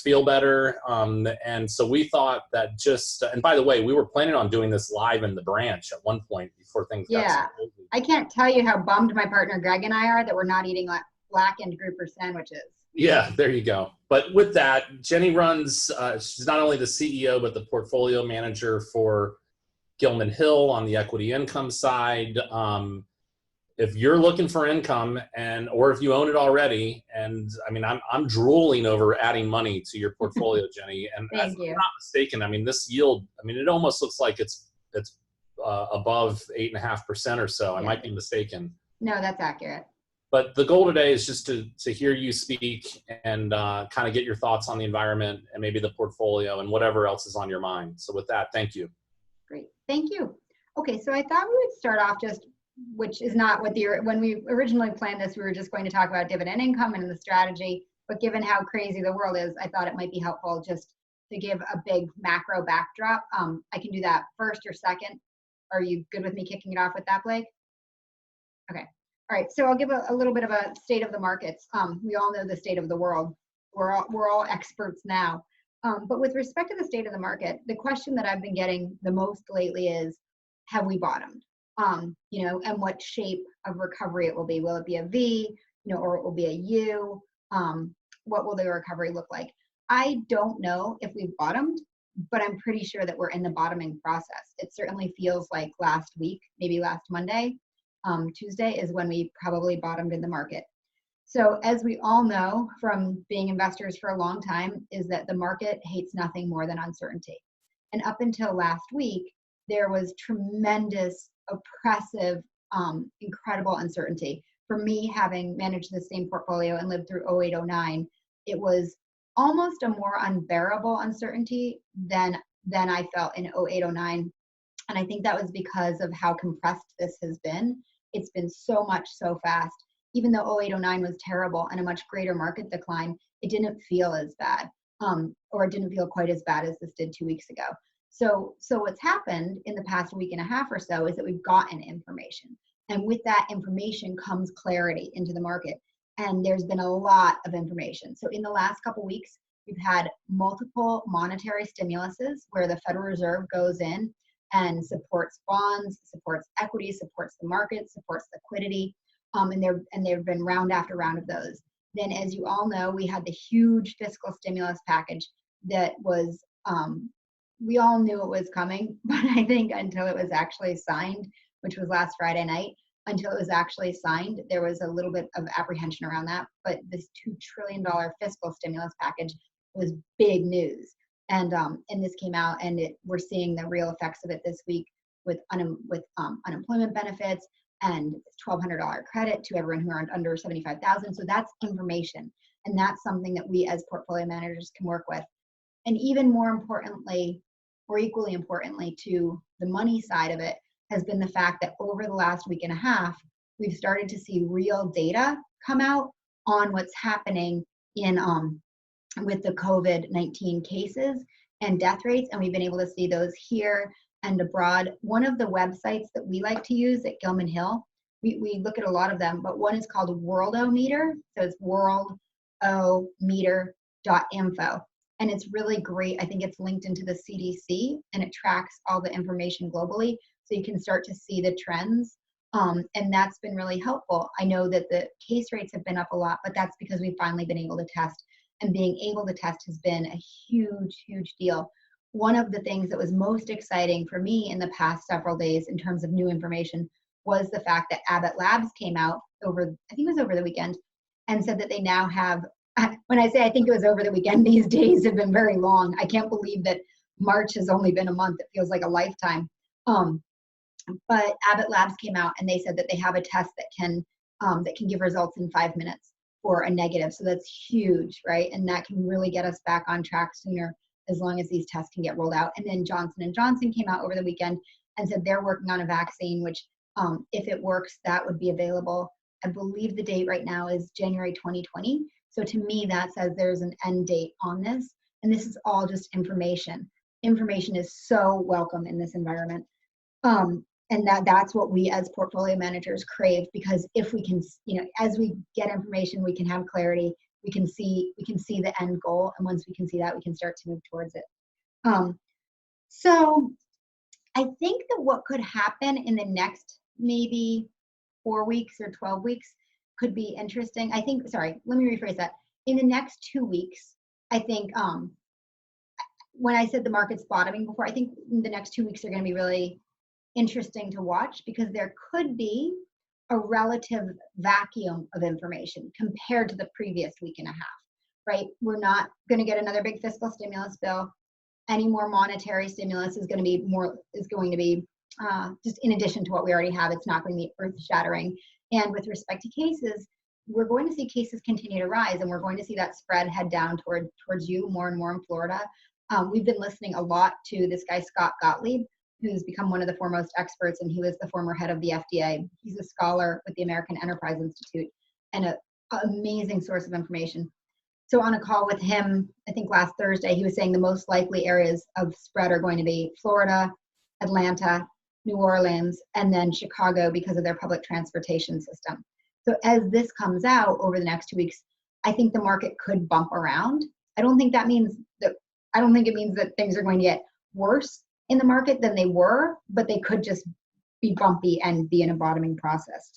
feel better. And so we thought that and by the way, we were planning on doing this live in the branch at one point before things got so Yeah, crazy. I can't tell you how bummed my partner Greg and I are that we're not eating blackened grouper sandwiches. Yeah, there you go. But with that, Janney runs, she's not only the CEO, but the portfolio manager for Gilman Hill on the equity income side. If you're looking for income or if you own it already, and I mean, I'm drooling over adding money to your portfolio, Janney. And if I'm not mistaken, I mean, this yield, I mean, it almost looks like it's above 8.5% or so. Yeah. I might be mistaken. No, that's accurate. But the goal today is just to hear you speak and kind of get your thoughts on the environment and maybe the portfolio and whatever else is on your mind. So with that, thank you. Great, thank you. Okay, so I thought we would start off which is not what when we originally planned this, we were just going to talk about dividend income and the strategy. But given how crazy the world is, I thought it might be helpful just to give a big macro backdrop. I can do that first or second. Are you good with me kicking it off with that, Blake? Okay. All right, so I'll give a little bit of a state of the markets. We all know the state of the world. We're all experts now. But with respect to the state of the market, the question that I've been getting the most lately is, have we bottomed? And what shape of recovery it will be. Will it be a V, or it will be a U? What will the recovery look like? I don't know if we've bottomed, but I'm pretty sure that we're in the bottoming process. It certainly feels like last week, maybe last Monday, Tuesday is when we probably bottomed in the market. So as we all know from being investors for a long time, is that the market hates nothing more than uncertainty. And up until last week, there was tremendous, oppressive, incredible uncertainty. For me, having managed the same portfolio and lived through 0809, it was almost a more unbearable uncertainty than I felt in 0809. And I think that was because of how compressed this has been. It's been so much so fast. Even though 0809 was terrible and a much greater market decline, it didn't feel as bad, or it didn't feel quite as bad as this did 2 weeks ago. So what's happened in the past week and a half or so is that we've gotten information. And with that information comes clarity into the market. And there's been a lot of information. So in the last couple of weeks, we've had multiple monetary stimuluses where the Federal Reserve goes in and supports bonds, supports equities, supports the market, supports liquidity. And there have been round after round of those. Then, as you all know, we had the huge fiscal stimulus package that was, we all knew it was coming, but I think until it was actually signed, which was last Friday night, until it was actually signed, there was a little bit of apprehension around that. But this $2 trillion fiscal stimulus package was big news. And this came out, and we're seeing the real effects of it this week with unemployment benefits and $1,200 credit to everyone who earned under $75,000. So that's information, and that's something that we as portfolio managers can work with. And even more importantly, or equally importantly to the money side of it, has been the fact that over the last week and a half, we've started to see real data come out on what's happening in with the COVID-19 cases and death rates, and we've been able to see those here and abroad. One of the websites that we like to use at Gilman Hill, we look at a lot of them, but one is called Worldometer. So it's worldometer.info. And it's really great. I think it's linked into the CDC, and it tracks all the information globally. So you can start to see the trends. And that's been really helpful. I know that the case rates have been up a lot, but that's because we've finally been able to test. And being able to test has been a huge, huge deal. One of the things that was most exciting for me in the past several days in terms of new information was the fact that Abbott Labs came out I think it was over the weekend, and said that they now have, when I say I think it was over the weekend, these days have been very long. I can't believe that March has only been a month. It feels like a lifetime. But Abbott Labs came out and they said that they have a test that can give results in 5 minutes for a negative. So that's huge, right? And that can really get us back on track sooner as long as these tests can get rolled out. And then Johnson & Johnson came out over the weekend and said they're working on a vaccine, which if it works, that would be available. I believe the date right now is January 2020. So to me, that says there's an end date on this. And this is all just information. Information is so welcome in this environment. And that's what we as portfolio managers crave, because if we can, as we get information, we can have clarity. the end goal. And once we can see that, we can start to move towards it. So I think that what could happen in the next maybe 4 weeks or 12 weeks could be interesting. I think, sorry, let me rephrase that. In the next 2 weeks, I think when I said the market's bottoming before, I think the next 2 weeks are going to be really interesting to watch, because there could be a relative vacuum of information compared to the previous week and a half, right? We're not going to get another big fiscal stimulus bill. Any more monetary stimulus is going to be just in addition to what we already have. It's not going to be earth-shattering. And with respect to cases, we're going to see cases continue to rise, and we're going to see that spread head down towards you more and more in Florida. We've been listening a lot to this guy, Scott Gottlieb, who's become one of the foremost experts, and he was the former head of the FDA. He's a scholar with the American Enterprise Institute and an amazing source of information. So on a call with him, I think last Thursday, he was saying the most likely areas of spread are going to be Florida, Atlanta, New Orleans, and then Chicago because of their public transportation system. So as this comes out over the next 2 weeks, I think the market could bump around. I don't think it means that things are going to get worse in the market than they were, but they could just be bumpy and be in a bottoming process.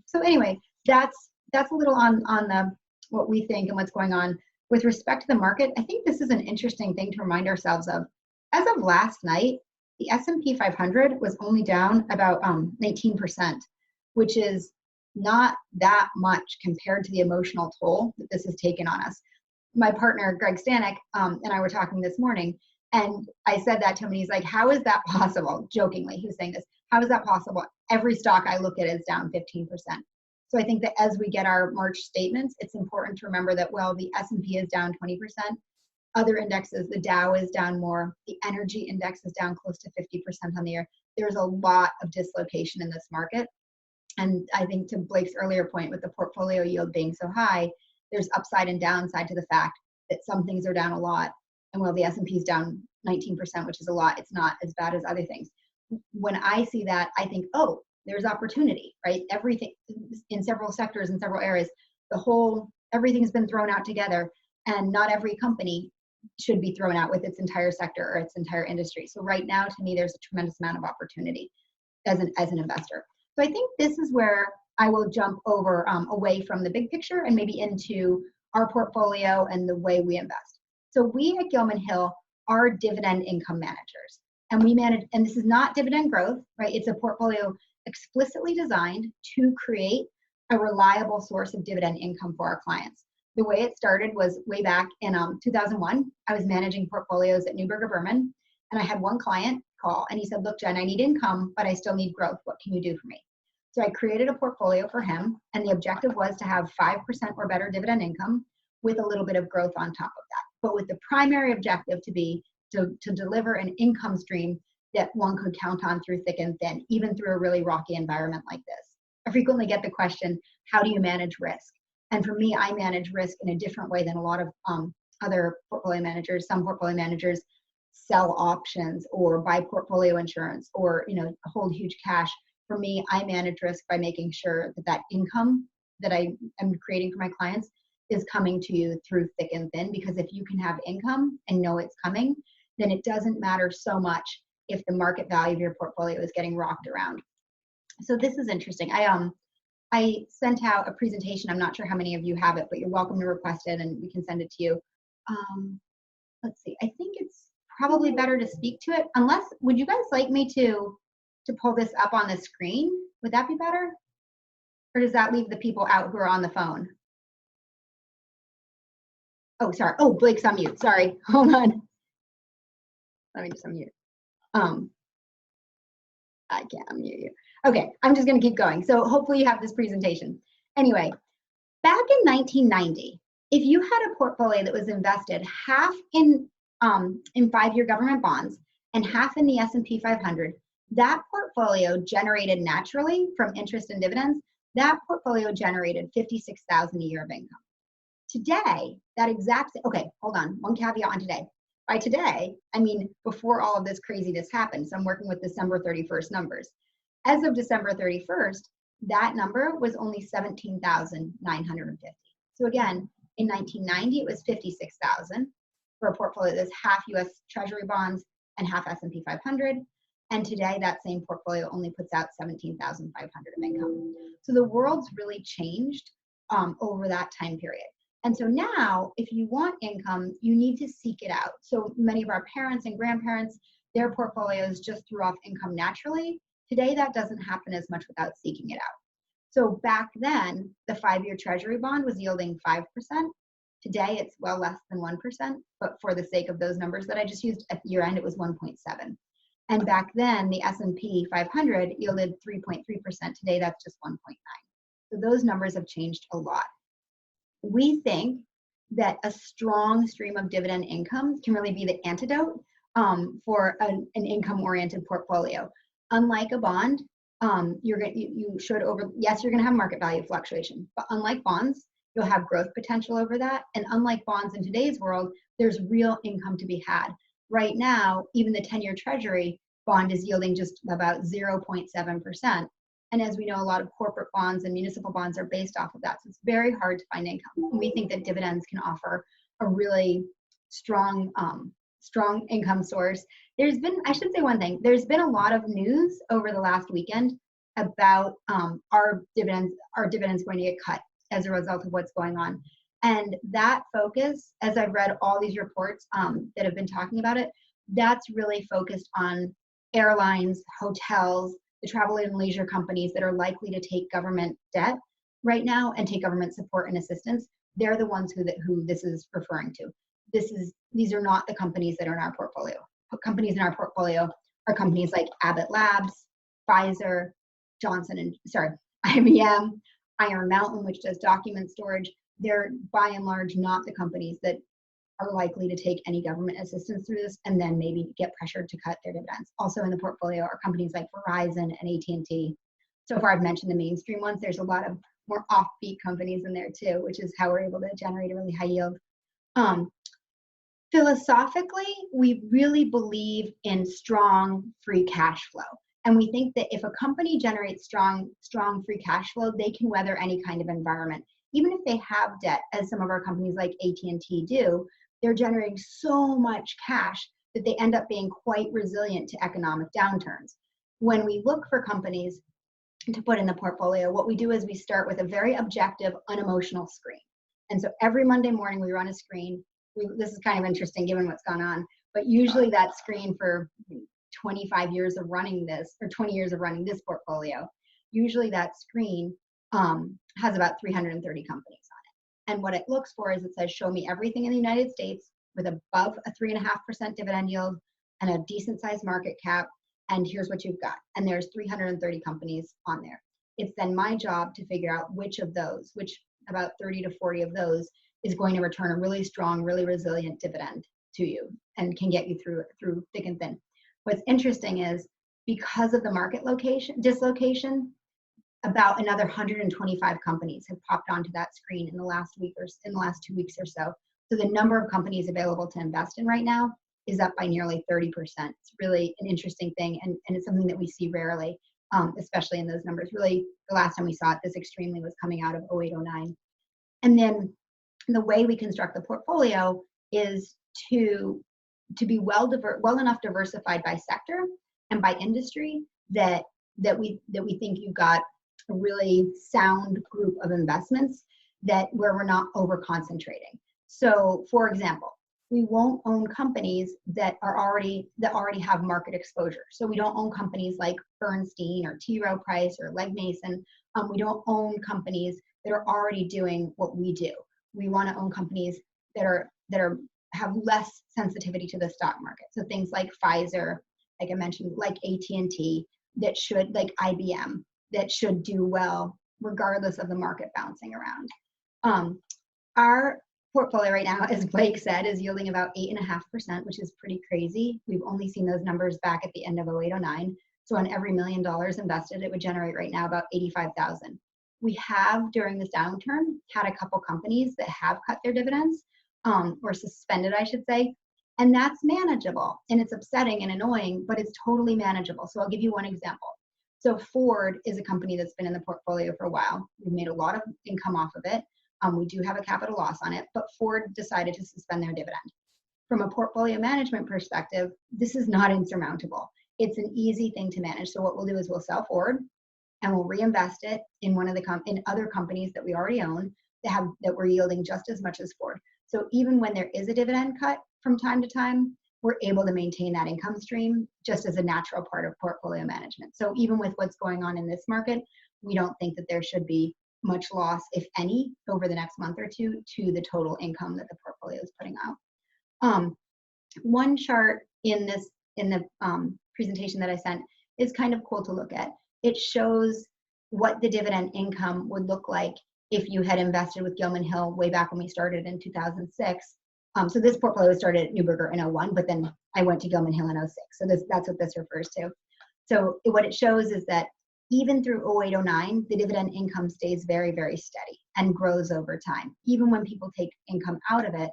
So anyway, that's a little on the what we think and what's going on with respect to the market. I think this is an interesting thing to remind ourselves of. As of last night, the S&P 500 was only down about 19%, which is not that much compared to the emotional toll that this has taken on us. My partner, Greg Stanek, and I were talking this morning, and I said that to him, and he's like, how is that possible? Jokingly, he was saying this, how is that possible? Every stock I look at is down 15%. So I think that as we get our March statements, it's important to remember that, well, the S&P is down 20%. Other indexes, the Dow is down more. The energy index is down close to 50% on the year. There's a lot of dislocation in this market. And I think to Blake's earlier point with the portfolio yield being so high, there's upside and downside to the fact that some things are down a lot. And while the S&P is down 19%, which is a lot, it's not as bad as other things. When I see that, I think, oh, there's opportunity, right? Everything in several sectors, in several areas, everything's been thrown out together, and not every company should be thrown out with its entire sector or its entire industry. So right now, to me, there's a tremendous amount of opportunity as an investor. So I think this is where I will jump over away from the big picture and maybe into our portfolio and the way we invest. So we at Gilman Hill are dividend income managers, and we manage, and this is not dividend growth, right? It's a portfolio explicitly designed to create a reliable source of dividend income for our clients. The way it started was way back in 2001. I was managing portfolios at Neuberger Berman, and I had one client call, and he said, look, Jen, I need income, but I still need growth. What can you do for me? So I created a portfolio for him, and the objective was to have 5% or better dividend income with a little bit of growth on top of that, but with the primary objective to be to deliver an income stream that one could count on through thick and thin, even through a really rocky environment like this. I frequently get the question, how do you manage risk? And for me, I manage risk in a different way than a lot of other portfolio managers. Some portfolio managers sell options or buy portfolio insurance or hold huge cash. For me, I manage risk by making sure that that income that I am creating for my clients is coming to you through thick and thin, because if you can have income and know it's coming, then it doesn't matter so much if the market value of your portfolio is getting rocked around. So this is interesting. I sent out a presentation. I'm not sure how many of you have it, but you're welcome to request it and we can send it to you. Let's see, I think it's probably better to speak to it, unless, would you guys like me to pull this up on the screen? Would that be better? Or does that leave the people out who are on the phone? Oh, sorry. Oh, Blake's on mute. Sorry. Hold on. Let me just unmute. I can't unmute you. Okay, I'm just going to keep going. So hopefully you have this presentation. Anyway, back in 1990, if you had a portfolio that was invested half in 5-year government bonds and half in the S&P 500, that portfolio generated naturally from interest and dividends, that portfolio generated $56,000 a year of income. Today, that exact, okay, hold on, one caveat on today. By today, I mean before all of this craziness happened. So I'm working with December 31st numbers. As of December 31st, that number was only $17,950. So again, In 1990, it was 56,000 for a portfolio that's half US Treasury bonds and half S&P 500. And today, that same portfolio only puts out 17,500 of income. So the world's really changed over that time period. And so now, if you want income, you need to seek it out. So many of our parents and grandparents, their portfolios just threw off income naturally. Today, that doesn't happen as much without seeking it out. So back then, the 5-year Treasury bond was yielding 5%. Today, it's well less than 1%, but for the sake of those numbers that I just used, at year end, it was 1.7. And back then, the S&P 500 yielded 3.3%. Today, that's just 1.9. So those numbers have changed a lot. We think that a strong stream of dividend income can really be the antidote for an income-oriented portfolio. Unlike a bond, you're going to have market value fluctuation, but unlike bonds, you'll have growth potential over that. And unlike bonds in today's world, there's real income to be had. Right now, even the 10-year Treasury bond is yielding just about 0.7%. And as we know, a lot of corporate bonds and municipal bonds are based off of that. So it's very hard to find income. And we think that dividends can offer a really strong income source. I should say one thing, there's been a lot of news over the last weekend about our dividends going to get cut as a result of what's going on. And that focus, as I've read all these reports that have been talking about it, that's really focused on airlines, hotels, the travel and leisure companies that are likely to take government debt right now and take government support and assistance. They're the ones who this is referring to. These are not the companies that are in our portfolio. Companies in our portfolio are companies like Abbott Labs, Pfizer, IBM, Iron Mountain, which does document storage. They're by and large not the companies that are likely to take any government assistance through this and then maybe get pressured to cut their dividends. Also in the portfolio are companies like Verizon and AT&T. So far I've mentioned the mainstream ones. There's a lot of more offbeat companies in there too, which is how we're able to generate a really high yield. Philosophically, we really believe in strong free cash flow. And we think that if a company generates strong free cash flow, they can weather any kind of environment. Even if they have debt, as some of our companies like AT&T do, they're generating so much cash that they end up being quite resilient to economic downturns. When we look for companies to put in the portfolio, what we do is we start with a very objective, unemotional screen. And so every Monday morning we run a screen. This is kind of interesting given what's gone on, but usually that screen for 25 years of running this, or 20 years of running this portfolio, usually that screen has about 330 companies on it. And what it looks for is it says, show me everything in the United States with above a 3.5% dividend yield and a decent sized market cap, and here's what you've got. And there's 330 companies on there. It's then my job to figure out which about 30 to 40 of those is going to return a really strong, really resilient dividend to you and can get you through thick and thin. What's interesting is because of the market dislocation, about another 125 companies have popped onto that screen in the last 2 weeks or so. So the number of companies available to invest in right now is up by nearly 30%. It's really an interesting thing, and it's something that we see rarely, especially in those numbers. Really, the last time we saw it this extremely was coming out of 08-09. And then the way we construct the portfolio is to be well enough diversified by sector and by industry that we think you've got a really sound group of investments where we're not over concentrating. So for example, we won't own companies that already have market exposure. So we don't own companies like Bernstein or T. Rowe Price or Legg Mason. We don't own companies that are already doing what we do. We want to own companies that have less sensitivity to the stock market. So things like Pfizer, like I mentioned, like AT&T, like IBM, that should do well regardless of the market bouncing around. Our portfolio right now, as Blake said, is yielding about 8.5%, which is pretty crazy. We've only seen those numbers back at the end of 08-09. So on every $1 million invested, it would generate right now about $85,000. We have, during this downturn, had a couple companies that have cut their dividends, or suspended, I should say, and that's manageable. And it's upsetting and annoying, but it's totally manageable. So I'll give you one example. So Ford is a company that's been in the portfolio for a while. We've made a lot of income off of it. We do have a capital loss on it, but Ford decided to suspend their dividend. From a portfolio management perspective, this is not insurmountable. It's an easy thing to manage. So what we'll do is we'll sell Ford and we'll reinvest it in in other companies that we already own that we're yielding just as much as Ford. So even when there is a dividend cut from time to time, we're able to maintain that income stream just as a natural part of portfolio management. So even with what's going on in this market, we don't think that there should be much loss, if any, over the next month or two to the total income that the portfolio is putting out. One chart in the presentation that I sent is kind of cool to look at. It shows what the dividend income would look like if you had invested with Gilman Hill way back when we started in 2006. So this portfolio started at Neuberger in 01, but then I went to Gilman Hill in 06. So that's what this refers to. So what it shows is that even through 08, 09, the dividend income stays very, very steady and grows over time. Even when people take income out of it,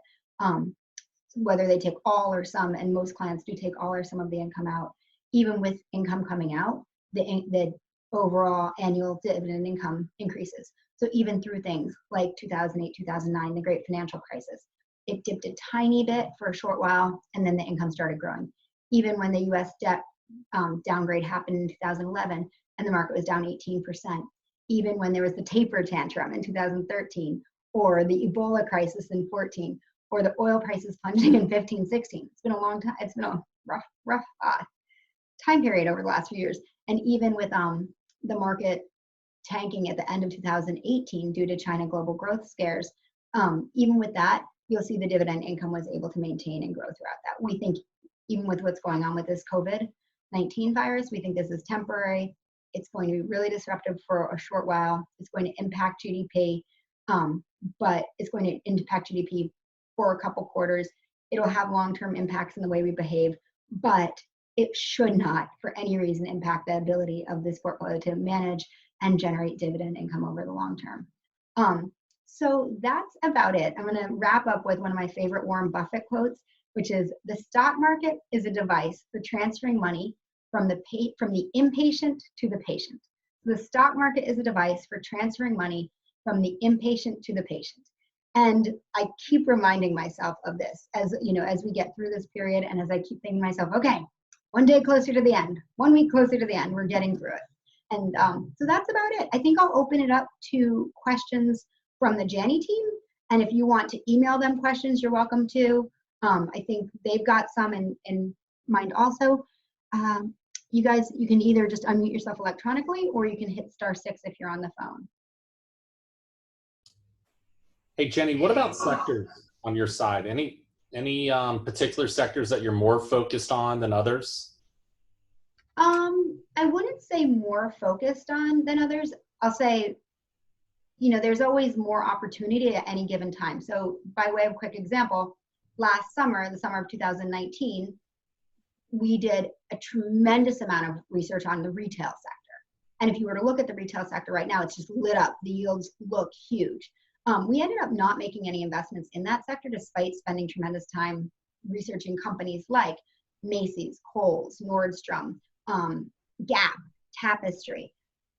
whether they take all or some, and most clients do take all or some of the income out, even with income coming out, the overall annual dividend income increases. So even through things like 2008, 2009, the great financial crisis, it dipped a tiny bit for a short while, and then the income started growing. Even when the US debt downgrade happened in 2011, and the market was down 18%, even when there was the taper tantrum in 2013, or the Ebola crisis in 14, or the oil prices plunging in 15, 16. It's been a long time. It's been a rough time period over the last few years. And even with the market tanking at the end of 2018 due to China global growth scares, even with that, you'll see the dividend income was able to maintain and grow throughout that. We think even with what's going on with this COVID-19 virus, we think this is temporary. It's going to be really disruptive for a short while. It's going to impact GDP, but it's going to impact GDP for a couple quarters. It'll have long-term impacts in the way we behave, but it should not for any reason impact the ability of this portfolio to manage and generate dividend income over the long term. So that's about it. I'm going to wrap up with one of my favorite Warren Buffett quotes, which is, "The stock market is a device for transferring money from the impatient to the patient." The stock market is a device for transferring money from the impatient to the patient. And I keep reminding myself of this as we get through this period, and as I keep thinking to myself, okay, one day closer to the end, 1 week closer to the end, we're getting through it. And so that's about it. I think I'll open it up to questions from the Janney team. And if you want to email them questions, you're welcome to. I think they've got some in mind also. You guys, you can either just unmute yourself electronically, or you can hit *6 if you're on the phone. Hey, Janney, what about sectors on your side? Any particular sectors that you're more focused on than others? I wouldn't say more focused on than others. I'll say, there's always more opportunity at any given time. So by way of quick example, last summer, the summer of 2019, we did a tremendous amount of research on the retail sector. And if you were to look at the retail sector right now, it's just lit up. The yields look huge. We ended up not making any investments in that sector despite spending tremendous time researching companies like Macy's, Kohl's, Nordstrom, Gap, Tapestry.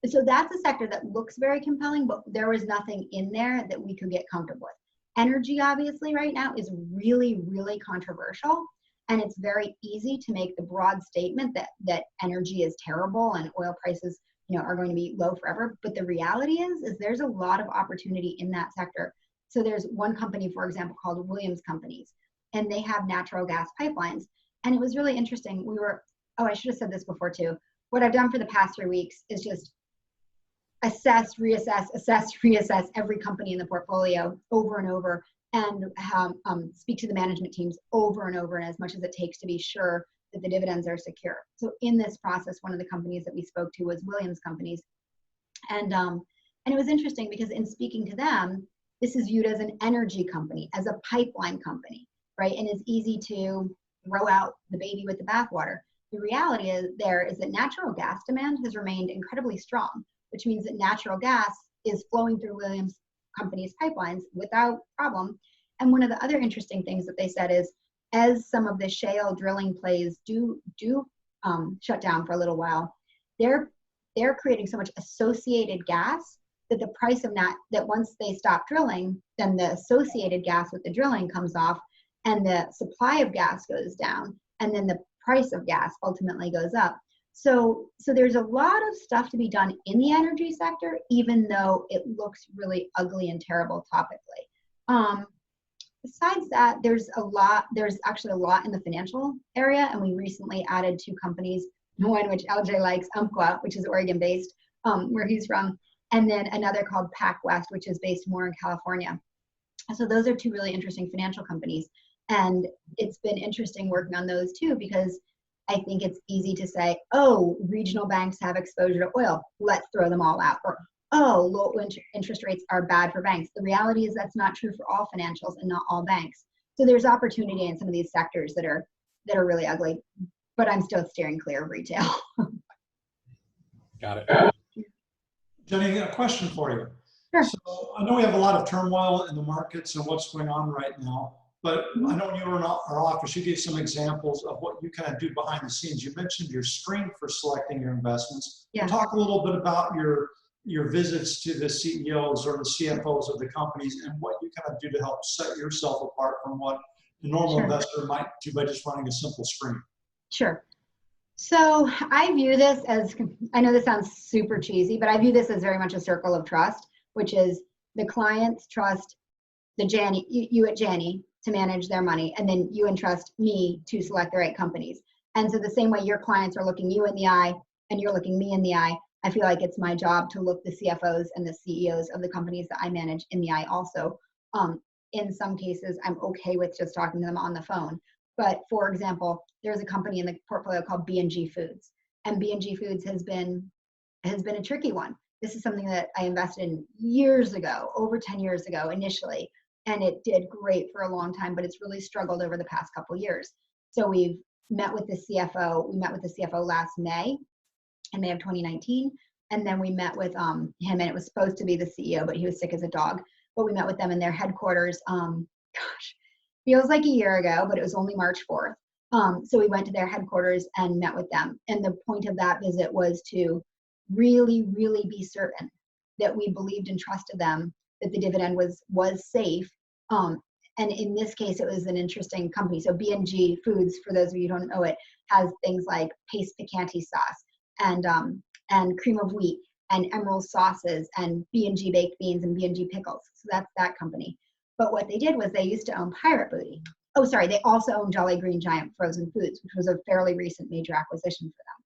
So that's a sector that looks very compelling, but there was nothing in there that we could get comfortable with. Energy, obviously, right now is really, really controversial. And it's very easy to make the broad statement that energy is terrible and oil prices are going to be low forever. But the reality is there's a lot of opportunity in that sector. So there's one company, for example, called Williams Companies, and they have natural gas pipelines. And it was really interesting. I should have said this before too. What I've done for the past 3 weeks is just assess, reassess every company in the portfolio over and over, and speak to the management teams over and over, and as much as it takes to be sure that the dividends are secure. So in this process, one of the companies that we spoke to was Williams Companies. And it was interesting because in speaking to them, this is viewed as an energy company, as a pipeline company, right? And it's easy to throw out the baby with the bathwater. The reality is that natural gas demand has remained incredibly strong, which means that natural gas is flowing through Williams Companies pipelines without problem. And one of the other interesting things that they said is, as some of the shale drilling plays do shut down for a little while, they're creating so much associated gas that the price of that once they stop drilling, then the associated gas with the drilling comes off, and the supply of gas goes down, and then the price of gas ultimately goes up. So there's a lot of stuff to be done in the energy sector, even though it looks really ugly and terrible topically. Besides that, there's actually a lot in the financial area, and we recently added 2 companies, one which LJ likes, Umpqua, which is Oregon-based, where he's from, and then another called PacWest, which is based more in California. So those are 2 really interesting financial companies. And it's been interesting working on those too, because I think it's easy to say, oh, regional banks have exposure to oil, let's throw them all out. Or, oh, low interest rates are bad for banks. The reality is that's not true for all financials and not all banks. So there's opportunity in some of these sectors that are really ugly, but I'm still steering clear of retail. Got it. Janney, a question for you. Sure. So I know we have a lot of turmoil in the markets and what's going on right now, but I know when you were in our office, you gave some examples of what you kind of do behind the scenes. You mentioned your screen for selecting your investments. Yeah. Talk a little bit about your visits to the CEOs or the CFOs of the companies and what you kind of do to help set yourself apart from what the normal investor might do by just running a simple screen. Sure. So I view this as, I know this sounds super cheesy, but I view this as very much a circle of trust, which is the clients trust the Janney, you at Janney to manage their money, and then you entrust me to select the right companies. And so the same way your clients are looking you in the eye and you're looking me in the eye, I feel like it's my job to look the CFOs and the CEOs of the companies that I manage in the eye also. In some cases, I'm okay with just talking to them on the phone. But for example, there's a company in the portfolio called B&G Foods, and B&G Foods has been a tricky one. This is something that I invested in years ago, over 10 years ago initially, and it did great for a long time, but it's really struggled over the past couple of years. So we've met with the CFO. We met with the CFO last May, in May of 2019, and then we met with him, and it was supposed to be the CEO, but he was sick as a dog. But we met with them in their headquarters. Feels like a year ago, but it was only March 4th. So we went to their headquarters and met with them. And the point of that visit was to really, really be certain that we believed and trusted them, that the dividend was safe. And in this case, it was an interesting company. So B&G Foods, for those of you who don't know it, has things like Pace Picante sauce and cream of wheat and emerald sauces and B&G baked beans and B&G pickles. So that's that company. But what they did was they used to own Pirate Booty. Oh, sorry, they also own Jolly Green Giant Frozen Foods, which was a fairly recent major acquisition for them.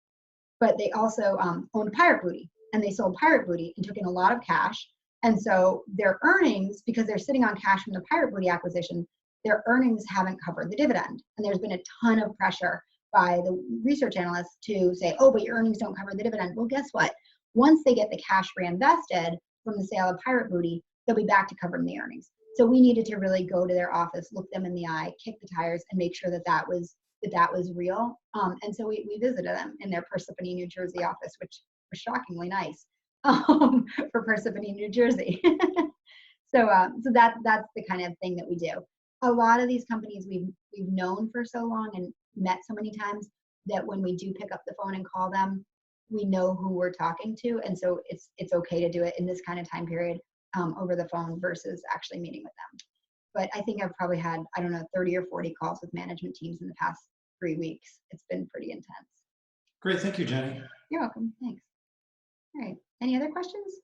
But they also owned Pirate Booty, and they sold Pirate Booty and took in a lot of cash. And so their earnings, because they're sitting on cash from the Pirate Booty acquisition, their earnings haven't covered the dividend. And there's been a ton of pressure by the research analysts to say, oh, but your earnings don't cover the dividend. Well, guess what? Once they get the cash reinvested from the sale of Pirate Booty, they'll be back to covering the earnings. So we needed to really go to their office, look them in the eye, kick the tires, and make sure that was real. And so we visited them in their Parsippany, New Jersey office, which was shockingly nice for Parsippany, New Jersey. So that's the kind of thing that we do. A lot of these companies we've known for so long and met so many times that when we do pick up the phone and call them, we know who we're talking to, and so it's okay to do it in this kind of time period over the phone versus actually meeting with them. But I think I've probably had, I don't know, 30 or 40 calls with management teams in the past 3 weeks. It's been pretty intense. Great, thank you, Janney. You're welcome, thanks. All right, any other questions?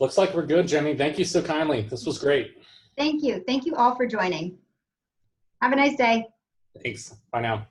Looks like we're good, Janney. Thank you so kindly. This was great. Thank you all for joining. Have a nice day. Thanks. Bye now.